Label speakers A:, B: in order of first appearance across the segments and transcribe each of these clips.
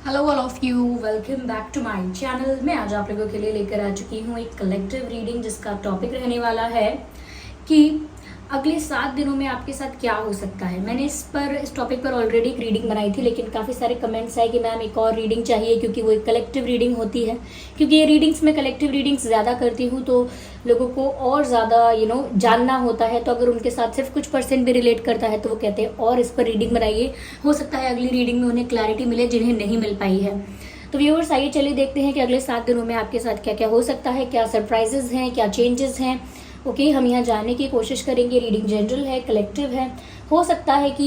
A: Hello all of you, welcome back to my channel. मैं आज आप लोगों के लिए लेकर आ चुकी हूँ एक कलेक्टिव रीडिंग जिसका टॉपिक रहने वाला है कि अगले 7 दिनों में आपके साथ क्या हो सकता है। मैंने इस टॉपिक पर ऑलरेडी एक रीडिंग बनाई थी, लेकिन काफ़ी सारे कमेंट्स आए कि मैम एक और रीडिंग चाहिए क्योंकि वो एक कलेक्टिव रीडिंग होती है। क्योंकि ये रीडिंग्स मैं कलेक्टिव रीडिंग्स ज़्यादा करती हूँ तो लोगों को और ज़्यादा जानना होता है। तो अगर उनके साथ सिर्फ कुछ परसेंट भी रिलेट करता है तो वो कहते हैं और इस पर रीडिंग बनाइए, हो सकता है अगली रीडिंग में उन्हें क्लैरिटी मिले जिन्हें नहीं मिल पाई है। तो व्यूअर्स, आइए चलिए देखते हैं कि अगले 7 दिनों में आपके साथ क्या क्या हो सकता है, क्या सरप्राइजेज हैं, क्या चेंजेस हैं। ओके, हम यहाँ जानने की कोशिश करेंगे। रीडिंग जनरल है, कलेक्टिव है। हो सकता है कि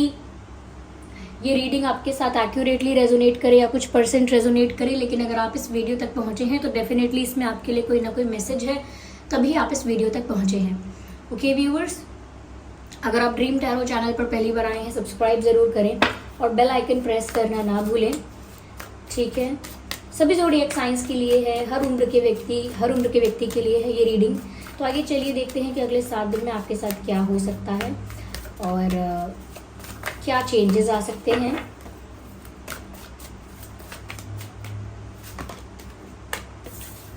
A: ये रीडिंग आपके साथ एक्यूरेटली रेजोनेट करे या कुछ परसेंट रेजोनेट करे, लेकिन अगर आप इस वीडियो तक पहुँचे हैं तो डेफिनेटली इसमें आपके लिए कोई ना कोई मैसेज है, तभी आप इस वीडियो तक पहुँचे हैं। ओके व्यूअर्स, अगर आप ड्रीम टैरो चैनल पर पहली बार आए हैं सब्सक्राइब ज़रूर करें और बेल आइकन प्रेस करना ना भूलें। ठीक है, सभी ज़ोडिएक साइंस के लिए है, हर उम्र के व्यक्ति के लिए है ये रीडिंग। तो आगे चलिए देखते हैं कि अगले 7 दिन में आपके साथ क्या हो सकता है और क्या चेंजेस आ सकते हैं।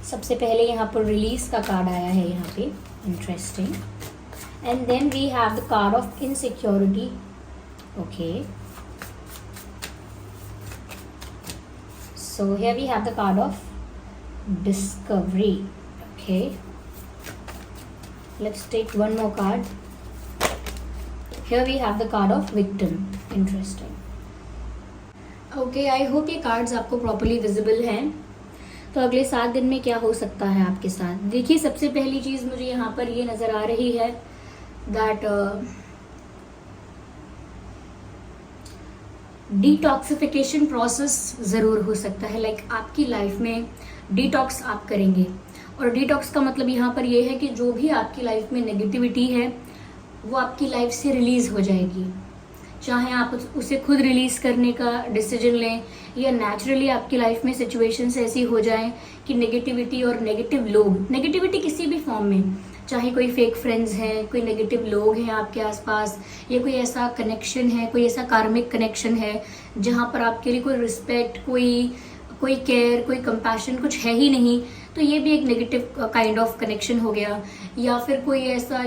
A: सबसे पहले यहाँ पर रिलीज का कार्ड आया है, यहाँ पे interesting. And then we have the card of insecurity. Okay, so here we have the card of discovery. Okay, let's take one more card. Here we have the card of victim. Interesting. Okay, I hope ये cards आपको properly visible हैं। तो अगले 7 दिन में क्या हो सकता है आपके साथ। देखिए, सबसे पहली चीज़ मुझे यहाँ पर ये नज़र आ रही है that डिटॉक्सिफिकेशन प्रोसेस ज़रूर हो सकता है। लाइक आपकी लाइफ में डिटॉक्स आप करेंगे, और डिटॉक्स का मतलब यहाँ पर ये है कि जो भी आपकी लाइफ में नेगेटिविटी है वो आपकी लाइफ से रिलीज़ हो जाएगी। चाहे आप उसे खुद रिलीज़ करने का डिसीजन लें या नेचुरली आपकी लाइफ में सिचुएशंस ऐसी हो जाएं कि नेगेटिविटी और नेगेटिविटी किसी भी फॉर्म में, चाहे कोई फेक फ्रेंड्स हैं, कोई नेगेटिव लोग हैं आपके आसपास, या कोई ऐसा कनेक्शन है, कोई ऐसा कार्मिक कनेक्शन है जहाँ पर आपके लिए कोई रिस्पेक्ट, कोई केयर, कोई कंपैशन कुछ है ही नहीं, तो ये भी एक नेगेटिव काइंड ऑफ कनेक्शन हो गया। या फिर कोई ऐसा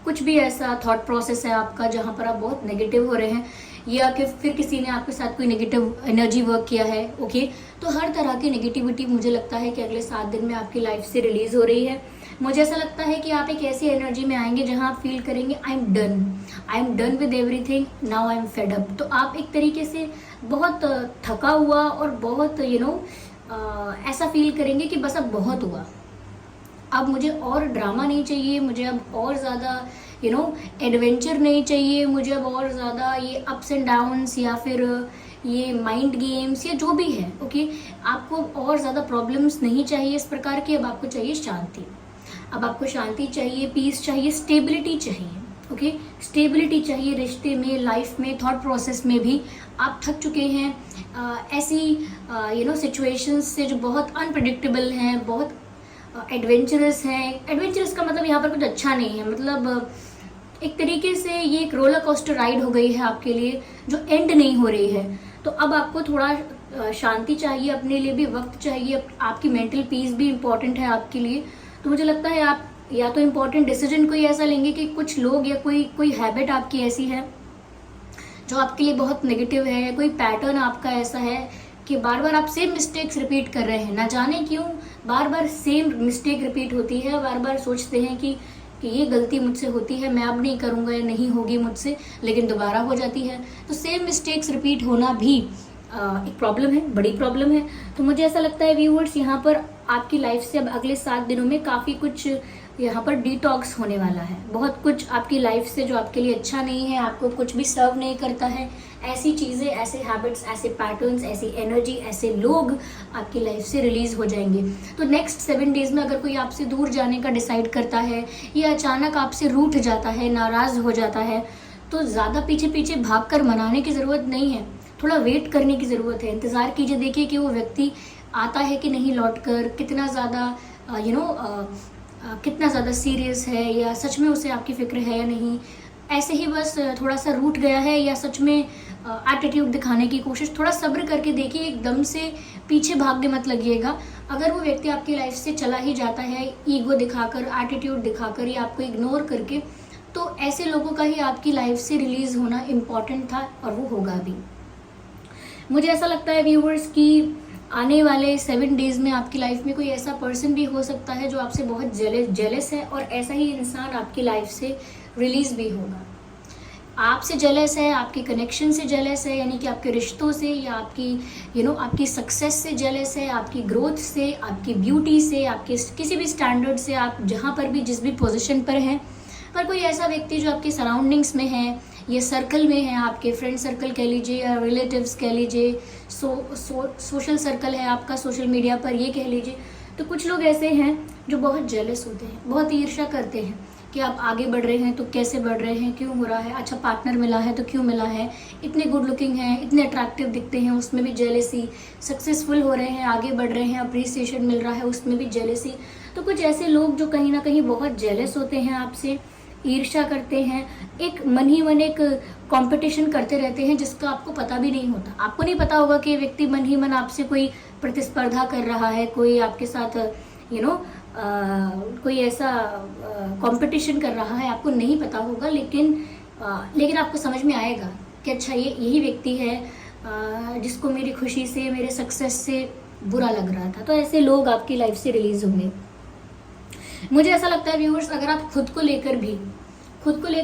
A: कुछ भी ऐसा थॉट प्रोसेस है आपका जहाँ पर आप बहुत नेगेटिव हो रहे हैं, या कि फिर किसी ने आपके साथ कोई नेगेटिव एनर्जी वर्क किया है। ओके, तो हर तरह की नेगेटिविटी मुझे लगता है कि अगले 7 दिन में आपकी लाइफ से रिलीज हो रही है। मुझे ऐसा लगता है कि आप एक ऐसी एनर्जी में आएंगे जहां आप फील करेंगे I am done with everything, now I am fed up. तो आप एक तरीके से बहुत थका हुआ और बहुत ऐसा फील करेंगे कि बस अब बहुत हुआ, अब मुझे और ड्रामा नहीं चाहिए, मुझे अब और ज़्यादा एडवेंचर नहीं चाहिए, मुझे अब और ज़्यादा ये अप्स एंड डाउन्स या फिर ये माइंड गेम्स या जो भी है। ओके, आपको और ज़्यादा प्रॉब्लम्स नहीं चाहिए इस प्रकार की। अब आपको चाहिए शांति, अब आपको शांति चाहिए, पीस चाहिए, स्टेबिलिटी चाहिए। ओके, स्टेबिलिटी चाहिए रिश्ते में, लाइफ में, थॉट प्रोसेस में भी। आप थक चुके हैं ऐसी सिचुएशंस से जो बहुत अनप्रिडिक्टेबल हैं, बहुत एडवेंचरस हैं। एडवेंचरस का मतलब यहाँ पर कुछ अच्छा नहीं है, मतलब एक तरीके से ये एक रोलर कोस्टर राइड हो गई है आपके लिए जो एंड नहीं हो रही है। तो अब आपको थोड़ा शांति चाहिए, अपने लिए भी वक्त चाहिए, आपकी मेंटल पीस भी इम्पोर्टेंट है आपके लिए। तो मुझे लगता है आप या तो इम्पोर्टेंट डिसीजन कोई ऐसा लेंगे कि कुछ लोग या कोई हैबिट आपकी ऐसी है जो आपके लिए बहुत नेगेटिव है, या कोई पैटर्न आपका ऐसा है कि बार बार आप सेम मिस्टेक्स रिपीट कर रहे हैं, ना जाने क्यों बार बार सेम मिस्टेक रिपीट होती है। बार बार सोचते हैं कि ये गलती मुझसे होती है, मैं अब नहीं करूँगा या नहीं होगी मुझसे, लेकिन दोबारा हो जाती है। तो सेम मिस्टेक्स रिपीट होना भी एक प्रॉब्लम है, बड़ी प्रॉब्लम है। तो मुझे ऐसा लगता है व्यूअर्स, यहाँ पर आपकी लाइफ से अब अगले 7 दिनों में काफ़ी कुछ यहाँ पर डिटॉक्स होने वाला है। बहुत कुछ आपकी लाइफ से जो आपके लिए अच्छा नहीं है, आपको कुछ भी सर्व नहीं करता है, ऐसी चीज़ें, ऐसे हैबिट्स, ऐसे पैटर्न्स, ऐसी एनर्जी, ऐसे लोग आपकी लाइफ से रिलीज हो जाएंगे। तो नेक्स्ट 7 डेज में अगर कोई आपसे दूर जाने का डिसाइड करता है या अचानक आपसे रूठ जाता है, नाराज़ हो जाता है, तो ज़्यादा पीछे पीछे भाग कर मनाने की ज़रूरत नहीं है, थोड़ा वेट करने की ज़रूरत है। इंतज़ार कीजिए, देखिए कि वो व्यक्ति आता है कि नहीं लौट कर, कितना ज़्यादा कितना ज़्यादा सीरियस है, या सच में उसे आपकी फ़िक्र है या नहीं। ऐसे ही बस थोड़ा सा रूठ गया है, या सच में एटीट्यूड दिखाने की कोशिश, थोड़ा सब्र करके देखिए, एकदम से पीछे भागने मत लगिएगा। अगर वो व्यक्ति आपकी लाइफ से चला ही जाता है ईगो दिखाकर, एटीट्यूड दिखाकर या आपको इग्नोर करके, तो ऐसे लोगों का ही आपकी लाइफ से रिलीज होना इम्पॉर्टेंट था और वो होगा भी। मुझे ऐसा लगता है व्यूवर्स कि आने वाले 7 डेज में आपकी लाइफ में कोई ऐसा पर्सन भी हो सकता है जो आपसे बहुत जेलस है, और ऐसा ही इंसान आपकी लाइफ से रिलीज भी होगा। आपसे जेलस है, आपके कनेक्शन से जेलस है, यानी कि आपके रिश्तों से, या आपकी आपकी सक्सेस से जेलस है, आपकी ग्रोथ से, आपकी ब्यूटी से, आपके किसी भी स्टैंडर्ड से, आप जहाँ पर भी जिस भी पोजीशन पर हैं, पर कोई ऐसा व्यक्ति जो आपके सराउंडिंग्स में है, ये सर्कल में है, आपके फ्रेंड सर्कल कह लीजिए या रिलेटिव्स कह लीजिए, सोशल सर्कल है आपका सोशल मीडिया पर, ये कह लीजिए, तो कुछ लोग ऐसे हैं जो बहुत जेलस होते हैं, बहुत ईर्ष्या करते हैं कि आप आगे बढ़ रहे हैं तो कैसे बढ़ रहे हैं, क्यों हो रहा है, अच्छा पार्टनर मिला है तो क्यों मिला है, इतने गुड लुकिंग हैं, इतने अट्रैक्टिव दिखते हैं, उसमें भी जेलेसी, सक्सेसफुल हो रहे हैं, आगे बढ़ रहे हैं, अप्रिसिएशन मिल रहा है, उसमें भी जेलेसी। तो कुछ ऐसे लोग जो कहीं ना कहीं बहुत जेलस होते हैं आपसे, ईर्ष्या करते हैं, एक मन ही मन एक कंपटीशन करते रहते हैं जिसका आपको पता भी नहीं होता। आपको नहीं पता होगा कि व्यक्ति मन ही मन आपसे कोई प्रतिस्पर्धा कर रहा है, कोई आपके साथ कोई ऐसा कंपटीशन कर रहा है, आपको नहीं पता होगा, लेकिन आपको समझ में आएगा कि अच्छा ये यही व्यक्ति है जिसको मेरी खुशी से, मेरे सक्सेस से बुरा लग रहा था। तो ऐसे लोग आपकी लाइफ से रिलीज होंगे। मुझे ऐसा लगता है व्यूअर्स, अगर आप खुद को लेकर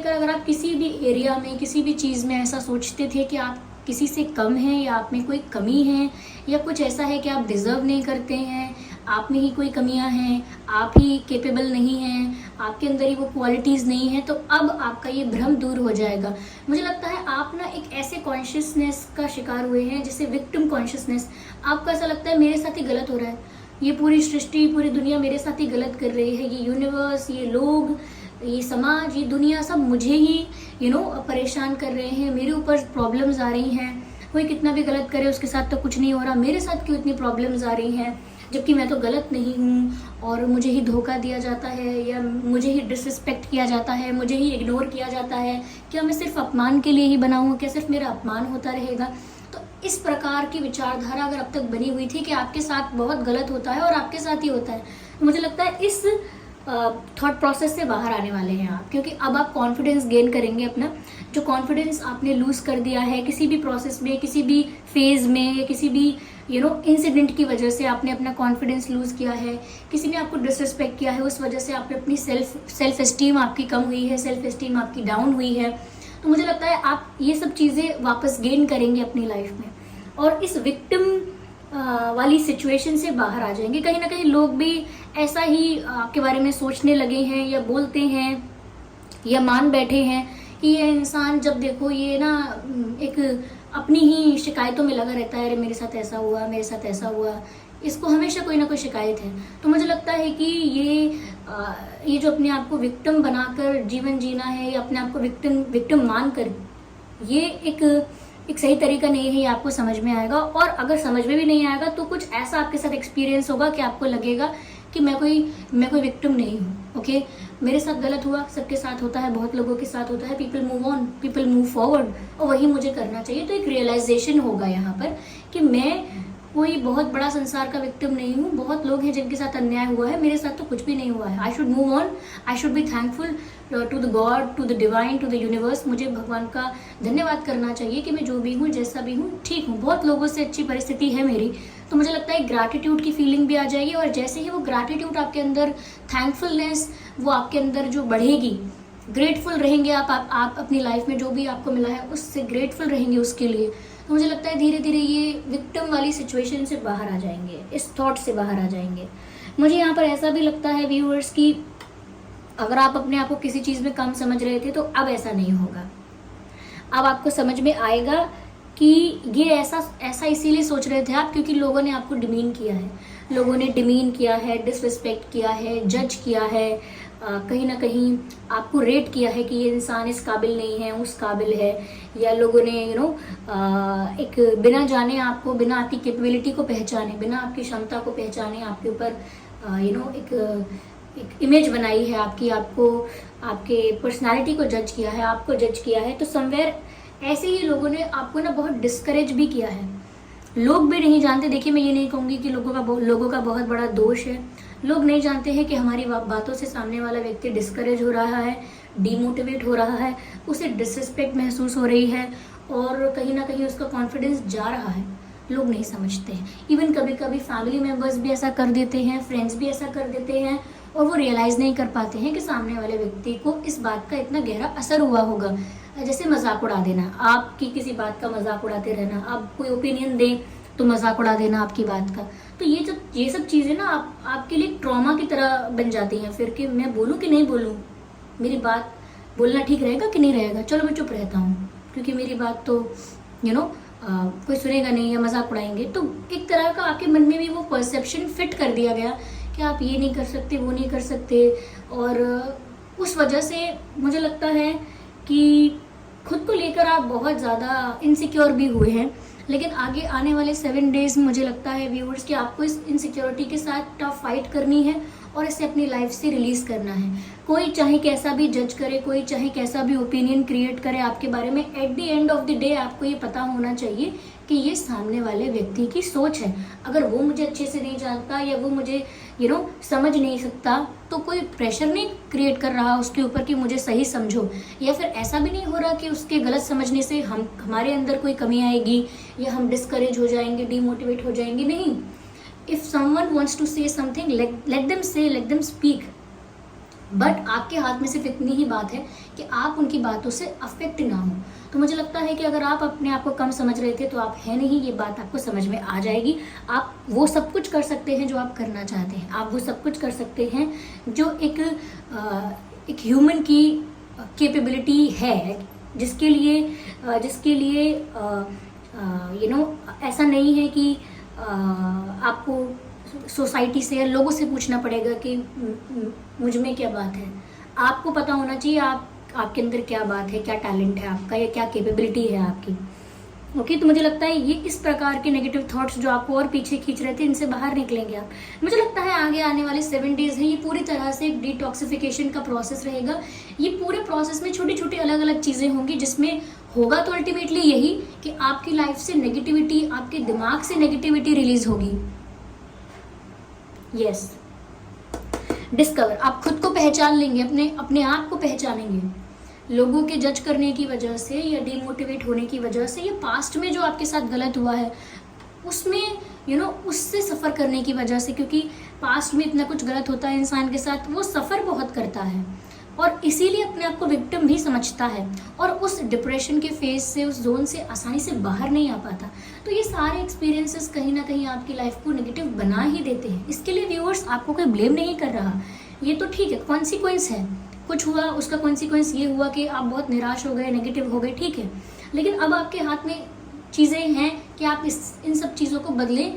A: अगर आप किसी भी एरिया में, किसी भी चीज़ में ऐसा सोचते थे कि आप किसी से कम हैं, या आप में कोई कमी है, या कुछ ऐसा है कि आप डिजर्व नहीं करते हैं, आप में ही कोई कमियां हैं, आप ही कैपेबल नहीं हैं, आपके अंदर ही वो क्वालिटीज़ नहीं है, तो अब आपका ये भ्रम दूर हो जाएगा। मुझे लगता है आप ना एक ऐसे कॉन्शियसनेस का शिकार हुए हैं जिसे विक्टिम कॉन्शियसनेस। आपको ऐसा लगता है मेरे साथ ही गलत हो रहा है, ये पूरी सृष्टि, पूरी दुनिया मेरे साथ ही गलत कर रही है, ये यूनिवर्स, ये लोग, ये समाज, ये दुनिया सब मुझे ही परेशान कर रहे हैं, मेरे ऊपर प्रॉब्लम्स आ रही हैं, कोई कितना भी गलत करे उसके साथ तो कुछ नहीं हो रहा, मेरे साथ क्यों इतनी प्रॉब्लम्स आ रही हैं, जबकि मैं तो गलत नहीं हूँ, और मुझे ही धोखा दिया जाता है, या मुझे ही डिसरिस्पेक्ट किया जाता है, मुझे ही इग्नोर किया जाता है, क्या मैं सिर्फ अपमान के लिए ही बना हूँ, क्या सिर्फ मेरा अपमान होता रहेगा। तो इस प्रकार की विचारधारा अगर अब तक बनी हुई थी कि आपके साथ बहुत गलत होता है और आपके साथ ही होता है, तो मुझे लगता है इस थॉट प्रोसेस से बाहर आने वाले हैं आप, क्योंकि अब आप कॉन्फिडेंस गेन करेंगे। अपना जो कॉन्फिडेंस आपने लूज कर दिया है किसी भी प्रोसेस में, किसी भी फेज में, या किसी भी इंसिडेंट की वजह से आपने अपना कॉन्फिडेंस लूज किया है, किसी ने आपको डिसरिस्पेक्ट किया है, उस वजह से आपने अपनी सेल्फ एस्टीम आपकी कम हुई है, सेल्फ एस्टीम आपकी डाउन हुई है, तो मुझे लगता है आप ये सब चीज़ें वापस गेन करेंगे अपनी लाइफ में, और इस विक्टिम वाली सिचुएशन से बाहर आ जाएंगे। कहीं ना कहीं लोग भी ऐसा ही आपके बारे में सोचने लगे हैं, या बोलते हैं, या मान बैठे हैं कि ये इंसान जब देखो ये ना एक अपनी ही शिकायतों में लगा रहता है, अरे मेरे साथ ऐसा हुआ, मेरे साथ ऐसा हुआ, इसको हमेशा कोई ना कोई शिकायत है। तो मुझे लगता है कि ये जो अपने आप को विक्टिम बनाकर जीवन जीना है, या अपने आप को विक्टिम मान कर, ये एक सही तरीका नहीं है, ये आपको समझ में आएगा। और अगर समझ में भी नहीं आएगा तो कुछ ऐसा आपके साथ एक्सपीरियंस होगा कि आपको लगेगा कि मैं कोई विक्टिम नहीं हूँ, ओके, मेरे साथ गलत हुआ, सबके साथ होता है, बहुत लोगों के साथ होता है, people move on, people move forward, और वही मुझे करना चाहिए। तो एक रियलाइजेशन होगा यहाँ पर कि मैं कोई बहुत बड़ा संसार का विक्टिम नहीं हूँ, बहुत लोग हैं जिनके साथ अन्याय हुआ है, मेरे साथ तो कुछ भी नहीं हुआ है। I should move on, I should be thankful to the god, to the divine, to the universe. मुझे भगवान का धन्यवाद करना चाहिए कि मैं जो भी हूँ, जैसा भी हूँ, ठीक हूँ, बहुत लोगों से अच्छी परिस्थिति है मेरी। तो मुझे लगता है ग्रैटिट्यूड की फीलिंग भी आ जाएगी, और जैसे ही वो ग्रैटिट्यूड आपके अंदर, थैंकफुलनेस वो आपके अंदर जो बढ़ेगी, ग्रेटफुल रहेंगे आप अपनी लाइफ में जो भी आपको मिला है उससे ग्रेटफुल रहेंगे उसके लिए, तो मुझे लगता है धीरे धीरे ये विक्टिम वाली सिचुएशन से बाहर आ जाएंगे, इस थॉट से बाहर आ जाएंगे। मुझे यहाँ पर ऐसा भी लगता है व्यूअर्स कि अगर आप अपने आप को किसी चीज़ में कम समझ रहे थे तो अब ऐसा नहीं होगा। अब आपको समझ में आएगा कि ये ऐसा इसीलिए सोच रहे थे आप क्योंकि लोगों ने आपको डिमीन किया है, लोगों ने डिमीन किया है, डिसरिस्पेक्ट किया है, जज किया है, कहीं ना कहीं आपको रेट किया है कि ये इंसान इस काबिल नहीं है, उस काबिल है, या लोगों ने एक बिना जाने आपको, बिना आपकी कैपेबिलिटी को पहचाने, बिना आपकी क्षमता को पहचाने आपके ऊपर एक इमेज बनाई है आपकी, आपको आपके पर्सनालिटी को जज किया है, आपको जज किया है। तो समवेयर ऐसे ही लोगों ने आपको ना बहुत डिस्करेज भी किया है। लोग भी नहीं जानते, देखिए मैं ये नहीं कहूँगी कि लोगों का बहुत बड़ा दोष है। लोग नहीं जानते हैं कि हमारी बातों से सामने वाला व्यक्ति डिस्करेज हो रहा है, डीमोटिवेट हो रहा है, उसे डिसरिस्पेक्ट महसूस हो रही है और कहीं ना कहीं उसका कॉन्फिडेंस जा रहा है। लोग नहीं समझते हैं। इवन कभी कभी फैमिली मेम्बर्स भी ऐसा कर देते हैं, फ्रेंड्स भी ऐसा कर देते हैं और वो रियलाइज़ नहीं कर पाते हैं कि सामने वाले व्यक्ति को इस बात का इतना गहरा असर हुआ होगा। जैसे मजाक उड़ा देना, आपकी किसी बात का मजाक उड़ाते रहना, आप कोई ओपिनियन दें तो मजाक उड़ा देना आपकी बात का। तो ये सब चीज़ें ना आपके लिए ट्रॉमा की तरह बन जाती हैं फिर, कि मैं बोलूँ कि नहीं बोलूँ, मेरी बात बोलना ठीक रहेगा कि नहीं रहेगा, चलो मैं चुप रहता हूँ क्योंकि मेरी बात तो कोई सुनेगा नहीं या मजाक उड़ाएंगे। तो एक तरह का आपके मन में भी वो परसेप्शन फिट कर दिया गया कि आप ये नहीं कर सकते, वो नहीं कर सकते। और उस वजह से मुझे लगता है कि खुद को लेकर आप बहुत ज़्यादा इनसिक्योर भी हुए हैं। लेकिन आगे आने वाले 7 डेज मुझे लगता है व्यूअर्स कि आपको इस इनसिक्योरिटी के साथ टफ फाइट करनी है और इसे अपनी लाइफ से रिलीज करना है। कोई चाहे कैसा भी जज करे, कोई चाहे कैसा भी ओपिनियन क्रिएट करे आपके बारे में, at the end of the day आपको ये पता होना चाहिए कि ये सामने वाले व्यक्ति की सोच है। अगर वो मुझे अच्छे से नहीं जानता या वो मुझे समझ नहीं सकता तो कोई प्रेशर नहीं क्रिएट कर रहा उसके ऊपर कि मुझे सही समझो, या फिर ऐसा भी नहीं हो रहा कि उसके गलत समझने से हमारे अंदर कोई कमी आएगी या हम डिस्करेज हो जाएंगे, डीमोटिवेट हो जाएंगे। नहीं, if someone wants to say something, let them say, let them speak. But आपके हाथ में सिर्फ इतनी ही बात है कि आप उनकी बातों से अफेक्ट ना हो। तो मुझे लगता है कि अगर आप अपने आप को कम समझ रहे थे तो आप है नहीं, ये बात आपको समझ में आ जाएगी। आप वो सब कुछ कर सकते हैं जो आप करना चाहते हैं, आप वो सब कुछ कर सकते हैं जो एक ह्यूमन की कैपेबिलिटी है, जिसके लिए ऐसा नहीं है कि आपको सोसाइटी से या लोगों से पूछना पड़ेगा कि मुझ में क्या बात है। आपको पता होना चाहिए आपके अंदर क्या बात है, क्या टैलेंट है आपका या क्या कैपेबिलिटी है आपकी। ओके, तो मुझे लगता है ये इस प्रकार के नेगेटिव थॉट्स जो आपको और पीछे खींच रहे थे, इनसे बाहर निकलेंगे आप। मुझे लगता है आगे आने वाले 7 डेज हैं, ये पूरी तरह से डिटॉक्सिफिकेशन का प्रोसेस रहेगा। ये पूरे प्रोसेस में छोटी छोटी अलग अलग चीज़ें होंगी, जिसमें होगा तो अल्टीमेटली यही कि आपकी लाइफ से नेगेटिविटी, आपके दिमाग से नेगेटिविटी रिलीज होगी। यस, डिस्कवर, आप खुद को पहचान लेंगे, अपने आप को पहचानेंगे। लोगों के जज करने की वजह से या डीमोटिवेट होने की वजह से या पास्ट में जो आपके साथ गलत हुआ है उसमें उससे सफ़र करने की वजह से, क्योंकि पास्ट में इतना कुछ गलत होता है इंसान के साथ, वो सफ़र बहुत करता है और इसीलिए अपने आप को विक्टिम भी समझता है और उस डिप्रेशन के फेज से, उस जोन से आसानी से बाहर नहीं आ पाता। तो ये सारे एक्सपीरियंसेस कहीं ना कहीं आपकी लाइफ को नेगेटिव बना ही देते हैं। इसके लिए व्यूअर्स आपको कोई ब्लेम नहीं कर रहा, ये तो ठीक है, कॉन्सिक्वेंस है, कुछ हुआ, उसका कॉन्सिक्वेंस ये हुआ कि आप बहुत निराश हो गए, नेगेटिव हो गए, ठीक है। लेकिन अब आपके हाथ में चीज़ें हैं कि आप इन सब चीज़ों को बदलें,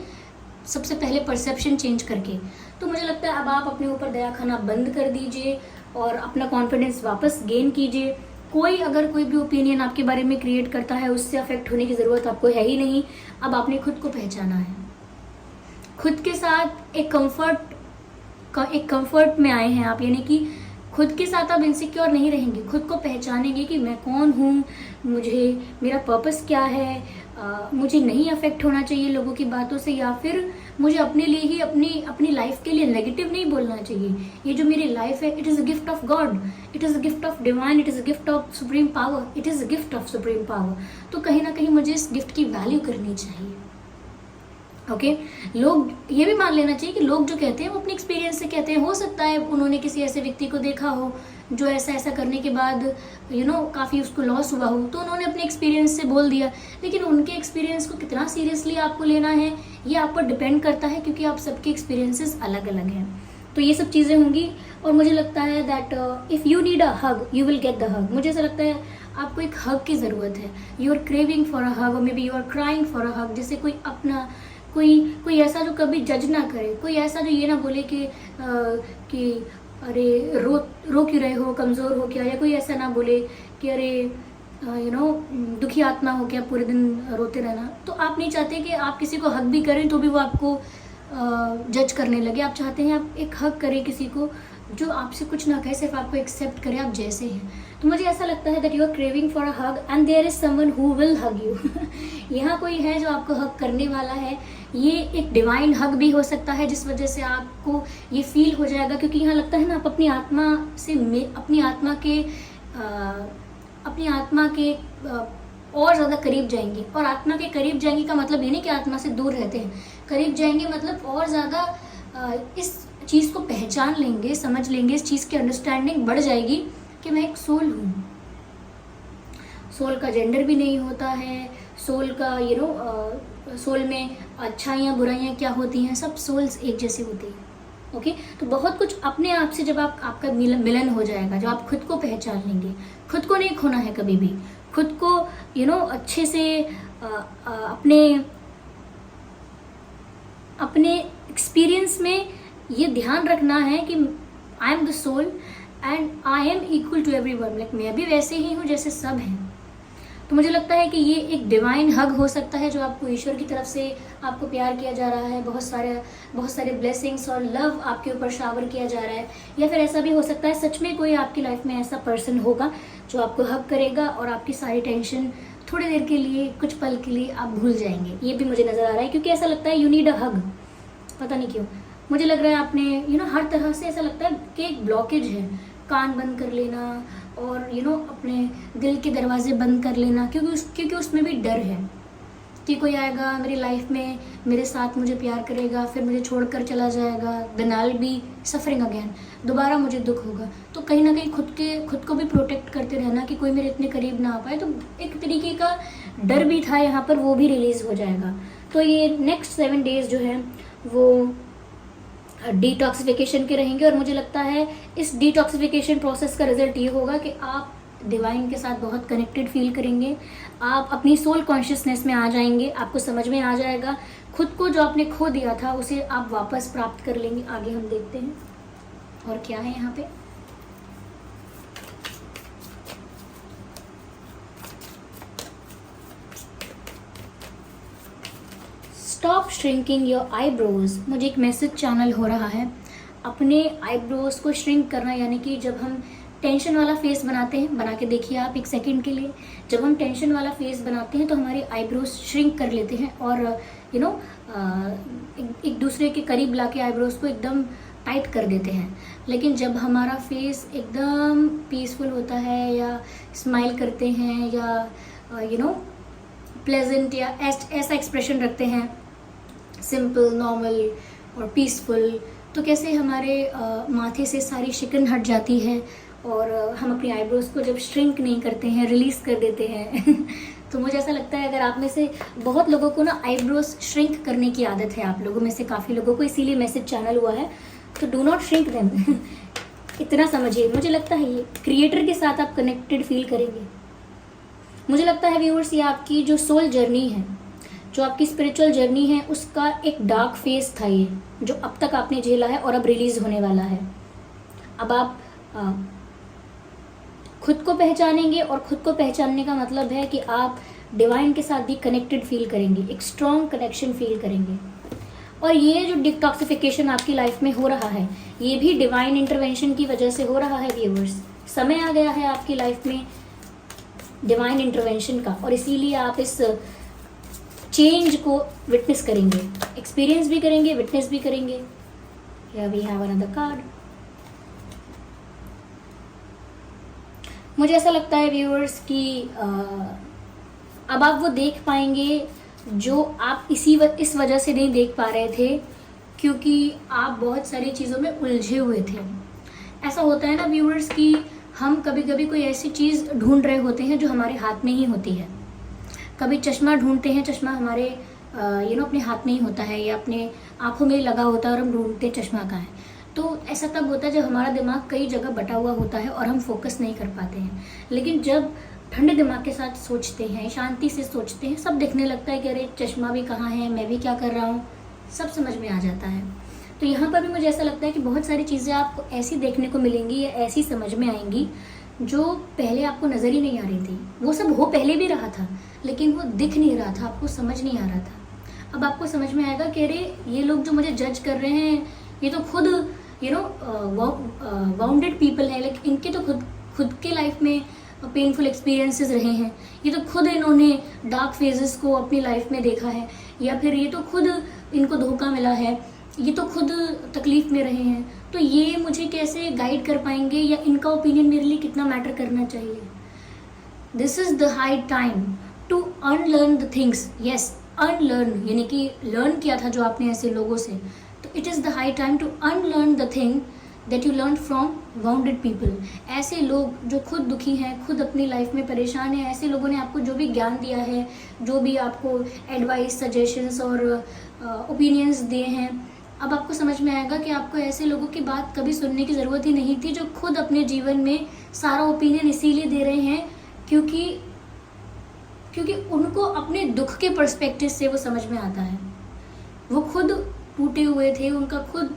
A: सबसे पहले परसेप्शन चेंज करके। तो मुझे लगता है अब आप अपने ऊपर दया खाना बंद कर दीजिए और अपना कॉन्फिडेंस वापस गेन कीजिए। अगर कोई भी ओपिनियन आपके बारे में क्रिएट करता है, उससे अफेक्ट होने की ज़रूरत आपको है ही नहीं। अब आपने खुद को पहचाना है, खुद के साथ एक कंफर्ट में आए हैं आप, यानी कि खुद के साथ आप इनसिक्योर नहीं रहेंगे, खुद को पहचानेंगे कि मैं कौन हूँ, मेरा पर्पस क्या है, मुझे नहीं अफेक्ट होना चाहिए लोगों की बातों से, या फिर मुझे अपने लिए ही अपनी लाइफ के लिए नेगेटिव नहीं बोलना चाहिए। ये जो मेरी लाइफ है, it is a gift of God, it is a gift of divine, it is a gift of supreme power, it is a gift of supreme power. तो कहीं ना कहीं मुझे इस गिफ्ट की वैल्यू करनी चाहिए। ओके, लोग ये भी मान लेना चाहिए कि लोग जो कहते हैं वो अपने एक्सपीरियंस से कहते हैं। हो सकता है उन्होंने किसी ऐसे व्यक्ति को देखा हो जो ऐसा करने के बाद काफ़ी उसको लॉस हुआ हो, तो उन्होंने अपने एक्सपीरियंस से बोल दिया। लेकिन उनके एक्सपीरियंस को कितना सीरियसली आपको लेना है ये आप पर डिपेंड करता है, क्योंकि आप सबके एक्सपीरियंसेस अलग अलग हैं। तो ये सब चीज़ें होंगी और मुझे लगता है that if you need a hug you will get the hug. मुझे ऐसा लगता है आपको एक हग की ज़रूरत है। You are craving for a hug, और maybe you are crying for a hug. जैसे कोई अपना कोई ऐसा जो कभी जज ना करे, कोई ऐसा जो ये ना बोले कि अरे रो क्यों रहे हो, कमज़ोर हो क्या, या कोई ऐसा ना बोले कि अरे दुखी आत्मा हो क्या, पूरे दिन रोते रहना। तो आप नहीं चाहते कि आप किसी को हक भी करें तो भी वो आपको जज करने लगे। आप चाहते हैं आप एक हक करें किसी को जो आपसे कुछ ना कहे, सिर्फ आपको एक्सेप्ट करे आप जैसे हैं। तो मुझे ऐसा लगता है that you are craving for a hug and there is someone who will hug you. यहाँ कोई है जो आपको हग करने वाला है। ये एक डिवाइन हग भी हो सकता है, जिस वजह से आपको ये फील हो जाएगा, क्योंकि यहाँ लगता है ना आप अपनी आत्मा से अपनी आत्मा के और ज़्यादा करीब जाएंगे। और आत्मा के करीब जाएंगे का मतलब ये नहीं कि आत्मा से दूर रहते हैं, करीब जाएंगे मतलब और ज़्यादा इस चीज़ को पहचान लेंगे, समझ लेंगे, इस चीज़ की अंडरस्टैंडिंग बढ़ जाएगी कि मैं एक सोल हूँ। सोल का जेंडर भी नहीं होता है, सोल का सोल में अच्छाइयाँ बुराइयाँ क्या होती हैं, सब सोल्स एक जैसी होती हैं। ओके, तो बहुत कुछ अपने आप से जब आपका मिलन हो जाएगा, जब आप खुद को पहचान लेंगे। खुद को नहीं खोना है कभी भी, खुद को अच्छे से अपने एक्सपीरियंस में ये ध्यान रखना है कि I am the soul and I am equal to everyone, like मैं भी वैसे ही हूँ जैसे सब हैं। तो मुझे लगता है कि ये एक डिवाइन हग हो सकता है, जो आपको ईश्वर की तरफ से आपको प्यार किया जा रहा है, बहुत सारे ब्लेसिंग्स और लव आपके ऊपर शावर किया जा रहा है। या फिर ऐसा भी हो सकता है सच में कोई आपकी लाइफ में ऐसा पर्सन होगा जो आपको हग करेगा और आपकी सारी टेंशन थोड़ी देर के लिए, कुछ पल के लिए आप भूल जाएंगे। ये भी मुझे नज़र आ रहा है, क्योंकि ऐसा लगता है यू नीड अ हग। पता नहीं क्यों मुझे लग रहा है आपने हर तरह से ऐसा लगता है कि एक ब्लॉकेज है। कान बंद कर लेना और अपने दिल के दरवाजे बंद कर लेना, क्योंकि उसमें भी डर है कि कोई आएगा मेरी लाइफ में, मेरे साथ मुझे प्यार करेगा, फिर मुझे छोड़कर चला जाएगा, then I will be suffering again, दोबारा मुझे दुख होगा। तो कहीं ना कहीं खुद को भी प्रोटेक्ट करते रहना कि कोई मेरे इतने करीब ना आ पाए। तो एक तरीके का डर भी था यहाँ पर, वो भी रिलीज हो जाएगा। तो ये नेक्स्ट 7 डेज जो है वो डिटॉक्सिफिकेशन के रहेंगे, और मुझे लगता है इस डिटॉक्सिफिकेशन प्रोसेस का रिजल्ट ये होगा कि आप डिवाइन के साथ बहुत कनेक्टेड फील करेंगे, आप अपनी सोल कॉन्शियसनेस में आ जाएंगे, आपको समझ में आ जाएगा खुद को जो आपने खो दिया था उसे आप वापस प्राप्त कर लेंगे। आगे हम देखते हैं और क्या है यहाँ पे। Stop shrinking your eyebrows. मुझे एक मैसेज चैनल हो रहा है, अपने आईब्रोज को श्रिंक करना, यानी कि जब हम टेंशन वाला फेस बनाते हैं, बना के देखिए आप एक सेकंड के लिए, जब हम टेंशन वाला फेस बनाते हैं तो हमारे आईब्रोज श्रिंक कर लेते हैं और एक दूसरे के करीब लाके आईब्रोज को एकदम टाइट कर देते हैं। लेकिन जब हमारा फेस एकदम पीसफुल होता है या स्माइल करते हैं या प्लेजेंट या ऐसा एक्सप्रेशन रखते हैं, सिंपल, नॉर्मल और पीसफुल, तो कैसे हमारे माथे से सारी शिकन हट जाती है और हम अपनी आईब्रोज को जब श्रिंक नहीं करते हैं, रिलीज कर देते हैं तो मुझे ऐसा लगता है अगर आप में से बहुत लोगों को ना आईब्रोज श्रिंक करने की आदत है, आप लोगों में से काफ़ी लोगों को, इसीलिए मैसेज चैनल हुआ है, तो डू नॉट श्रिंक देम इतना समझिए। मुझे लगता है ये क्रिएटर के साथ आप कनेक्टेड फील करेंगे। मुझे लगता है व्यूअर्स, ये आपकी जो सोल जर्नी है, जो आपकी स्पिरिचुअल जर्नी है, उसका एक डार्क फेस था ये, जो अब तक आपने झेला है और अब रिलीज होने वाला है। अब आप खुद को पहचानेंगे, और खुद को पहचानने का मतलब है कि आप डिवाइन के साथ भी कनेक्टेड फील करेंगे, एक स्ट्रॉन्ग कनेक्शन फील करेंगे। और ये जो डिटॉक्सिफिकेशन आपकी लाइफ में हो रहा है, ये भी डिवाइन इंटरवेंशन की वजह से हो रहा है व्यूअर्स। समय आ गया है आपकी लाइफ में डिवाइन इंटरवेंशन का, और इसीलिए आप इस चेंज को विटनेस करेंगे, एक्सपीरियंस भी करेंगे, विटनेस भी करेंगे। Here we have another card. मुझे ऐसा लगता है व्यूअर्स कि अब आप वो देख पाएंगे जो आप इस वजह से नहीं देख पा रहे थे, क्योंकि आप बहुत सारी चीज़ों में उलझे हुए थे। ऐसा होता है ना व्यूअर्स कि हम कभी कभी कोई ऐसी चीज़ ढूंढ रहे होते हैं जो हमारे हाथ में ही होती है। कभी चश्मा ढूंढते हैं, चश्मा हमारे अपने हाथ में ही होता है या अपने आंखों में ही लगा होता है और हम ढूंढते हैं चश्मा कहाँ है। तो ऐसा तब होता है जब हमारा दिमाग कई जगह बटा हुआ होता है और हम फोकस नहीं कर पाते हैं। लेकिन जब ठंडे दिमाग के साथ सोचते हैं, शांति से सोचते हैं, सब दिखने लगता है कि अरे चश्मा भी कहाँ है, मैं भी क्या कर रहा हूँ, सब समझ में आ जाता है। तो यहाँ पर भी मुझे ऐसा लगता है कि बहुत सारी चीज़ें आपको ऐसी देखने को मिलेंगी या ऐसी समझ में आएंगी जो पहले आपको नज़र ही नहीं आ रही थी। वो सब हो पहले भी रहा था, लेकिन वो दिख नहीं रहा था, आपको समझ नहीं आ रहा था। अब आपको समझ में आएगा कि अरे ये लोग जो मुझे जज कर रहे हैं, ये तो खुद वाउंडेड पीपल है, लेकिन इनके तो खुद के लाइफ में पेनफुल एक्सपीरियंसेस रहे हैं, ये तो खुद इन्होंने डार्क फेजेस को अपनी लाइफ में देखा है, या फिर ये तो खुद इनको धोखा मिला है, ये तो खुद तकलीफ में रहे हैं, तो ये मुझे कैसे गाइड कर पाएंगे या इनका ओपिनियन मेरे लिए कितना मैटर करना चाहिए। This is the high time to unlearn the things. Yes, unlearn यानी कि लर्न किया था जो आपने ऐसे लोगों से, तो it is the high time to unlearn the thing that you learn from wounded people. ऐसे लोग जो खुद दुखी हैं, खुद अपनी लाइफ में परेशान हैं, ऐसे लोगों ने आपको जो भी ज्ञान दिया है, जो भी आपको एडवाइस, सजेशंस और ओपिनियंस दिए हैं, अब आपको समझ में आएगा कि आपको ऐसे लोगों की बात कभी सुनने की ज़रूरत ही नहीं थी, जो खुद अपने जीवन में सारा ओपिनियन इसीलिए दे रहे हैं क्योंकि उनको अपने दुख के पर्सपेक्टिव से वो समझ में आता है। वो खुद टूटे हुए थे, उनका खुद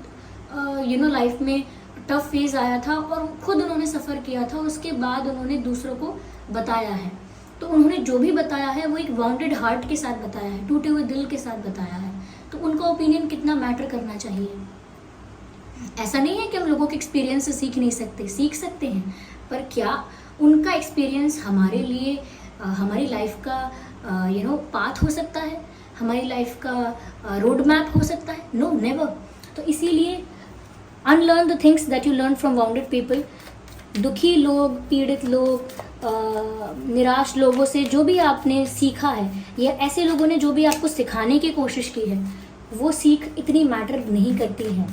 A: लाइफ में टफ फेज आया था और खुद उन्होंने सफ़र किया था, उसके बाद उन्होंने दूसरों को बताया है। तो उन्होंने जो भी बताया है वो एक वाउंडेड हार्ट के साथ बताया है, टूटे हुए दिल के साथ बताया है, तो उनका ओपिनियन कितना मैटर करना चाहिए। ऐसा नहीं है कि हम लोगों के एक्सपीरियंस से सीख नहीं सकते, सीख सकते हैं, पर क्या उनका एक्सपीरियंस हमारे लिए हमारी लाइफ का पाथ हो सकता है, हमारी लाइफ का रोड मैप हो सकता है? No, never. तो इसीलिए unlearn the things that you learn from wounded people. दुखी लोग, पीड़ित लोग, निराश लोगों से जो भी आपने सीखा है, या ऐसे लोगों ने जो भी आपको सिखाने की कोशिश की है, वो सीख इतनी मैटर नहीं करती है।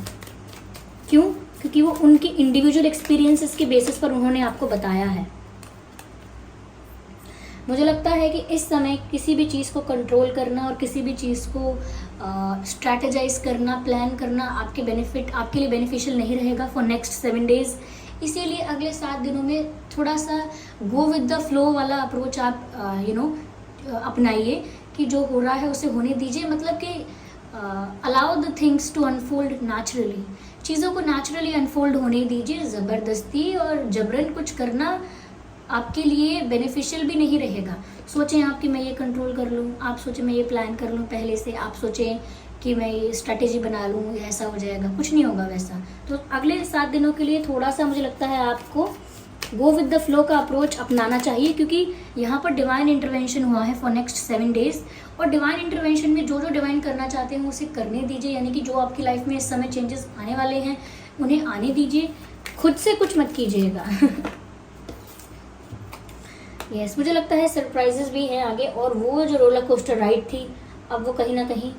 A: क्यों? क्योंकि वो उनकी इंडिविजुअल एक्सपीरियंसेस के बेसिस पर उन्होंने आपको बताया है। मुझे लगता है कि इस समय किसी भी चीज़ को कंट्रोल करना और किसी भी चीज़ को स्ट्रैटेजाइज करना, प्लान करना आपके लिए बेनिफिशियल नहीं रहेगा फॉर नेक्स्ट 7 days। इसीलिए अगले 7 दिनों में थोड़ा सा गो विद द फ्लो वाला अप्रोच आप अपनाइए कि जो हो रहा है उसे होने दीजिए। मतलब कि allow the things to unfold naturally, चीज़ों को नेचुरली अनफोल्ड होने दीजिए। ज़बरदस्ती और जबरन कुछ करना आपके लिए बेनिफिशियल भी नहीं रहेगा। सोचें आप कि मैं ये कंट्रोल कर लूँ, आप सोचें मैं ये प्लान कर लूँ पहले से, आप सोचें कि मैं ये स्ट्रैटेजी बना लूँ, ऐसा हो जाएगा, कुछ नहीं होगा वैसा। तो अगले 7 दिनों के लिए थोड़ा सा मुझे लगता है आपको गो विद द फ्लो का अप्रोच अपनाना चाहिए, क्योंकि यहाँ पर डिवाइन इंटरवेंशन हुआ है फॉर नेक्स्ट 7 days। और डिवाइन इंटरवेंशन में जो डिवाइन करना चाहते हैं उसे करने दीजिए, यानी कि जो आपकी लाइफ में इस समय चेंजेस आने वाले हैं उन्हें आने दीजिए, खुद से कुछ मत कीजिएगा। यस, मुझे लगता है सरप्राइजेस भी हैं आगे, और वो जो रोलर कोस्टर राइड थी अब वो कहीं ना कहीं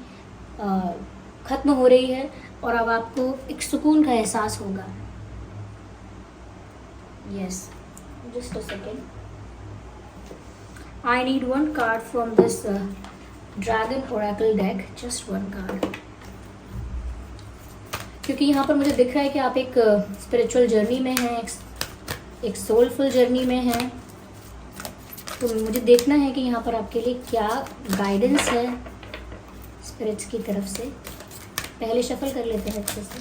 A: ख़त्म हो रही है और अब आपको एक सुकून का एहसास होगा। Yes, just a second, I need 1 card from this dragon Oracle deck, just 1 card, क्योंकि यहाँ पर मुझे दिख रहा है कि आप एक स्पिरिचुअल जर्नी में हैं, एक सोलफुल जर्नी में हैं। तो मुझे देखना है कि यहाँ पर आपके लिए क्या गाइडेंस है स्पिरिट्स की तरफ से। पहले शफल कर लेते हैं अच्छे से।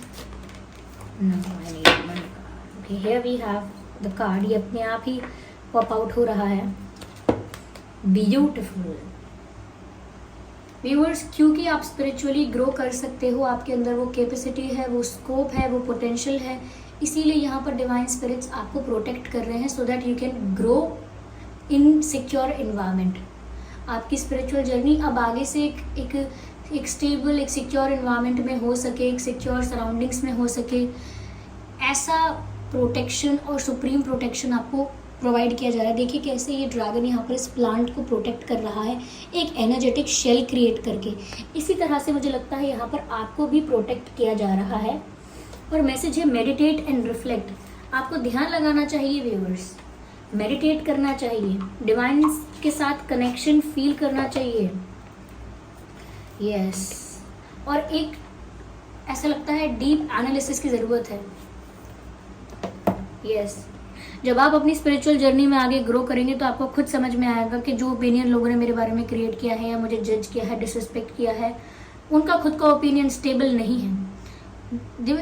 A: Okay, here we have the card, ये अपने आप ही पॉप आउट हो रहा है। ब्यूटिफुल व्यूअर्स, क्योंकि आप स्पिरिचुअली ग्रो कर सकते हो, आपके अंदर वो कैपेसिटी है, वो स्कोप है, वो पोटेंशियल है, इसीलिए यहाँ पर डिवाइन स्पिरिट्स आपको प्रोटेक्ट कर रहे हैं so that you can grow in secure environment. आपकी स्पिरिचुअल जर्नी अब आगे से एक स्टेबल, एक सिक्योर इन्वायरमेंट में हो सके, एक सिक्योर सराउंडिंग्स में हो सके, ऐसा प्रोटेक्शन और सुप्रीम प्रोटेक्शन आपको प्रोवाइड किया जा रहा है। देखिए कैसे ये ड्रैगन यहाँ पर इस प्लांट को प्रोटेक्ट कर रहा है, एक एनर्जेटिक शेल क्रिएट करके। इसी तरह से मुझे लगता है यहाँ पर आपको भी प्रोटेक्ट किया जा रहा है। और मैसेज है मेडिटेट एंड रिफ्लेक्ट। आपको ध्यान लगाना चाहिए व्यूअर्स, मेडिटेट करना चाहिए, डिवाइन के साथ कनेक्शन फील करना चाहिए। यस, और एक ऐसा लगता है डीप एनालिसिस की ज़रूरत है। यस, जब आप अपनी स्पिरिचुअल जर्नी में आगे ग्रो करेंगे तो आपको खुद समझ में आएगा कि जो ओपिनियन लोगों ने मेरे बारे में क्रिएट किया है या मुझे जज किया है, डिसरिस्पेक्ट किया है, उनका खुद का ओपिनियन स्टेबल नहीं है। They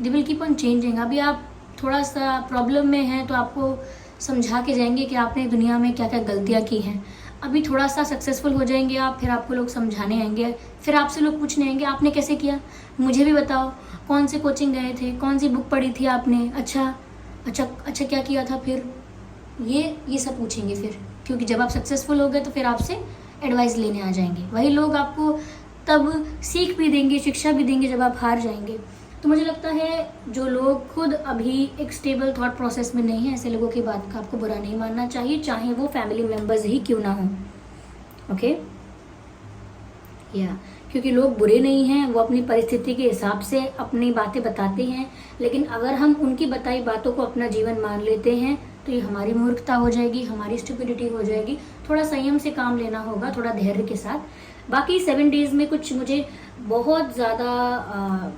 A: will keep on changing. अभी आप थोड़ा सा प्रॉब्लम में हैं तो आपको समझा के जाएंगे कि आपने दुनिया में क्या क्या गलतियाँ की हैं। अभी थोड़ा सा सक्सेसफुल हो जाएंगे आप, फिर आपको लोग समझाने आएंगे, फिर आपसे लोग पूछने आएंगे आपने कैसे किया, मुझे भी बताओ, कौन से कोचिंग गए थे, कौन सी बुक पढ़ी थी आपने, अच्छा क्या किया था फिर। ये सब पूछेंगे फिर, क्योंकि जब आप सक्सेसफुल हो गए तो फिर आपसे एडवाइस लेने आ जाएंगे। वही लोग आपको तब सीख भी देंगे, शिक्षा भी देंगे जब आप हार जाएंगे। तो मुझे लगता है जो लोग खुद अभी एक स्टेबल थॉट प्रोसेस में नहीं है, ऐसे लोगों की बात का आपको बुरा नहीं मानना चाहिए, चाहे वो फैमिली मेम्बर्स ही क्यों ना हो। ओके या क्योंकि लोग बुरे नहीं हैं, वो अपनी परिस्थिति के हिसाब से अपनी बातें बताते हैं, लेकिन अगर हम उनकी बताई बातों को अपना जीवन मान लेते हैं तो ये हमारी मूर्खता हो जाएगी, हमारी स्टुपिडिटी हो जाएगी। थोड़ा संयम से काम लेना होगा, थोड़ा धैर्य के साथ। बाकी 7 डेज में कुछ मुझे बहुत ज़्यादा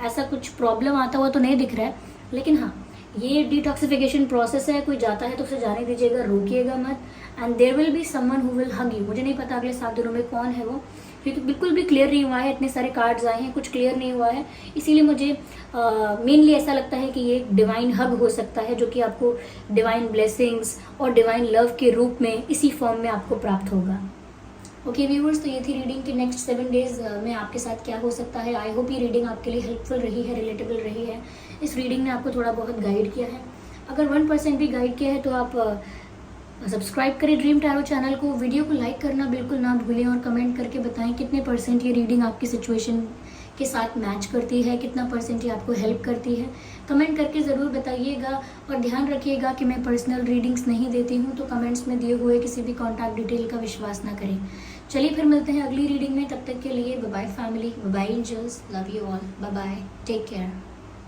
A: ऐसा कुछ प्रॉब्लम आता हुआ तो नहीं दिख रहा है, लेकिन हाँ ये डिटॉक्सिफिकेशन प्रोसेस है। कोई जाता है तो उसे जाने दीजिएगा, रोकिएगा मत। And there will be someone who will hug you. मुझे नहीं पता अगले 7 दिनों में कौन है वो, क्योंकि बिल्कुल भी क्लियर नहीं हुआ है, इतने सारे कार्ड्स आए हैं, कुछ क्लियर नहीं हुआ है। इसीलिए मुझे मेनली ऐसा लगता है कि ये एक डिवाइन हग हो सकता है, जो कि आपको डिवाइन ब्लेसिंग्स और डिवाइन लव के रूप में इसी फॉर्म में आपको प्राप्त होगा। ओके व्यूअर्स, तो ये थी रीडिंग कि नेक्स्ट 7 डेज में आपके साथ क्या हो सकता है। आई होप ये रीडिंग आपके लिए हेल्पफुल रही है, रिलेटेबल रही है। इस रीडिंग ने आपको थोड़ा बहुत गाइड किया है। अगर 1% भी गाइड किया है तो आप सब्सक्राइब करें ड्रीम टैरो चैनल को। वीडियो को लाइक करना बिल्कुल ना भूलें और कमेंट करके बताएं कितने % ये रीडिंग आपकी सिचुएशन के साथ मैच करती है, कितना % ये आपको हेल्प करती है। कमेंट करके ज़रूर बताइएगा और ध्यान रखिएगा कि मैं पर्सनल रीडिंग्स नहीं देती हूँ, तो कमेंट्स में दिए हुए किसी भी कॉन्टैक्ट डिटेल का विश्वास ना करें। चलिए फिर मिलते हैं अगली रीडिंग में, तब तक के लिए bye bye family, bye bye angels, love you all, bye bye, take care.